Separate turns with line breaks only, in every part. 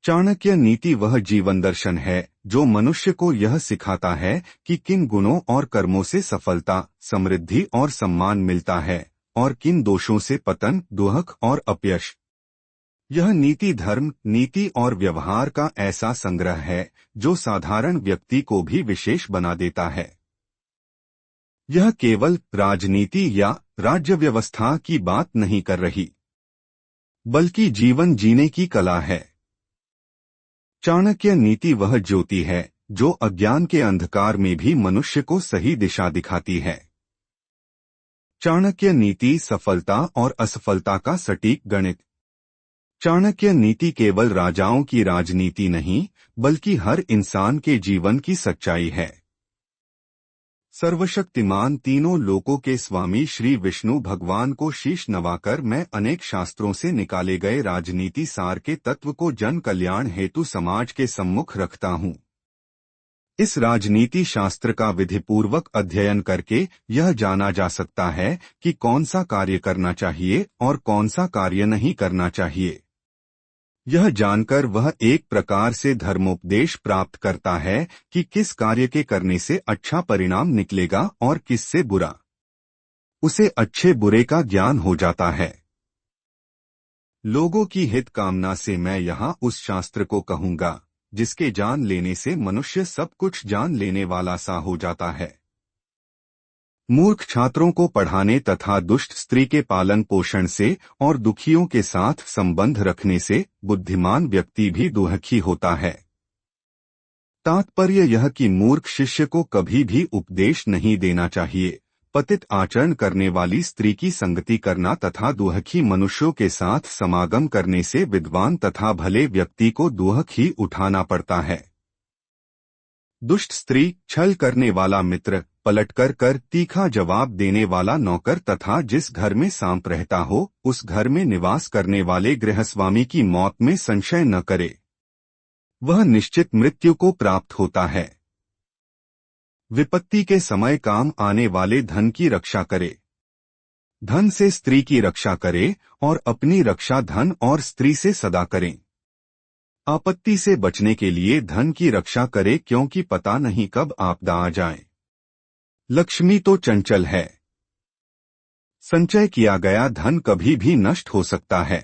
चाणक्य नीति वह जीवन दर्शन है जो मनुष्य को यह सिखाता है कि किन गुणों और कर्मों से सफलता, समृद्धि और सम्मान मिलता है और किन दोषों से पतन, दुख और अपयश। यह नीति धर्म, नीति और व्यवहार का ऐसा संग्रह है जो साधारण व्यक्ति को भी विशेष बना देता है। यह केवल राजनीति या राज्य व्यवस्था की बात नहीं कर रही, बल्कि जीवन जीने की कला है। चाणक्य नीति वह ज्योति है जो अज्ञान के अंधकार में भी मनुष्य को सही दिशा दिखाती है। चाणक्य नीति सफलता और असफलता का सटीक गणित। चाणक्य नीति केवल राजाओं की राजनीति नहीं, बल्कि हर इंसान के जीवन की सच्चाई है। सर्वशक्तिमान तीनों लोकों के स्वामी श्री विष्णु भगवान को शीश नवाकर मैं अनेक शास्त्रों से निकाले गए राजनीति सार के तत्व को जन कल्याण हेतु समाज के सम्मुख रखता हूँ। इस राजनीति शास्त्र का विधिपूर्वक अध्ययन करके यह जाना जा सकता है कि कौन सा कार्य करना चाहिए और कौन सा कार्य नहीं करना चाहिए। यह जानकर वह एक प्रकार से धर्मोपदेश प्राप्त करता है कि किस कार्य के करने से अच्छा परिणाम निकलेगा और किससे बुरा। उसे अच्छे बुरे का ज्ञान हो जाता है। लोगों की हित कामना से मैं यहाँ उस शास्त्र को कहूँगा जिसके जान लेने से मनुष्य सब कुछ जान लेने वाला सा हो जाता है। मूर्ख छात्रों को पढ़ाने तथा दुष्ट स्त्री के पालन पोषण से और दुखियों के साथ संबंध रखने से बुद्धिमान व्यक्ति भी दुखी होता है। तात्पर्य यह कि मूर्ख शिष्य को कभी भी उपदेश नहीं देना चाहिए। पतित आचरण करने वाली स्त्री की संगति करना तथा दुखी मनुष्यों के साथ समागम करने से विद्वान तथा भले व्यक्ति को दुख ही उठाना पड़ता है। दुष्ट स्त्री, छल करने वाला मित्र, पलटकर कर तीखा जवाब देने वाला नौकर तथा जिस घर में सांप रहता हो उस घर में निवास करने वाले गृहस्वामी की मौत में संशय न करे, वह निश्चित मृत्यु को प्राप्त होता है। विपत्ति के समय काम आने वाले धन की रक्षा करे, धन से स्त्री की रक्षा करे और अपनी रक्षा धन और स्त्री से सदा करें। आपत्ति से बचने के लिए धन की रक्षा करे क्योंकि पता नहीं कब आपदा आ जाए। लक्ष्मी तो चंचल है, संचय किया गया धन कभी भी नष्ट हो सकता है।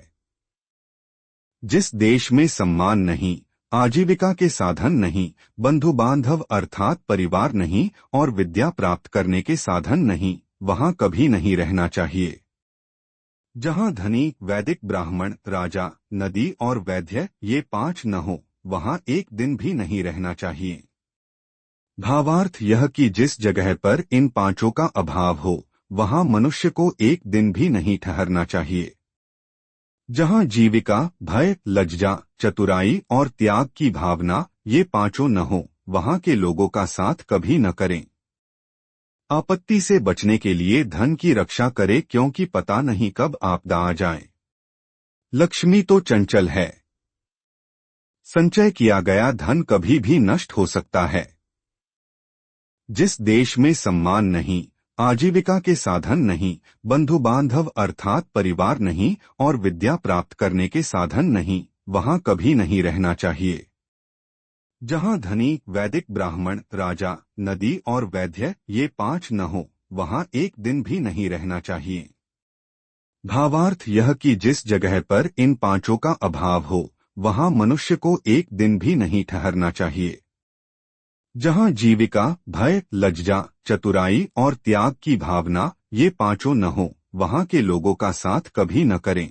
जिस देश में सम्मान नहीं, आजीविका के साधन नहीं, बंधु बांधव अर्थात परिवार नहीं और विद्या प्राप्त करने के साधन नहीं, वहां कभी नहीं रहना चाहिए। जहां धनी, वैदिक, ब्राह्मण, राजा, नदी और वैद्य ये पांच न हो, वहां एक दिन भी नहीं रहना चाहिए। भावार्थ यह कि जिस जगह पर इन पांचों का अभाव हो, वहां मनुष्य को एक दिन भी नहीं ठहरना चाहिए। जहां जीविका, भय, लज्जा, चतुराई और त्याग की भावना ये पांचों न हो, वहां के लोगों का साथ कभी न करें। आपत्ति से बचने के लिए धन की रक्षा करे क्योंकि पता नहीं कब आपदा आ जाए। लक्ष्मी तो चंचल है, संचय किया गया धन कभी भी नष्ट हो सकता है। जिस देश में सम्मान नहीं, आजीविका के साधन नहीं, बंधु बांधव अर्थात परिवार नहीं और विद्या प्राप्त करने के साधन नहीं, वहां कभी नहीं रहना चाहिए। जहां धनी, वैदिक, ब्राह्मण, राजा, नदी और वैद्य ये पांच न हो, वहां एक दिन भी नहीं रहना चाहिए। भावार्थ यह कि जिस जगह पर इन पांचों का अभाव हो, वहां मनुष्य को एक दिन भी नहीं ठहरना चाहिए। जहां जीविका, भय, लज्जा, चतुराई और त्याग की भावना ये पांचों न हो, वहां के लोगों का साथ कभी न करें।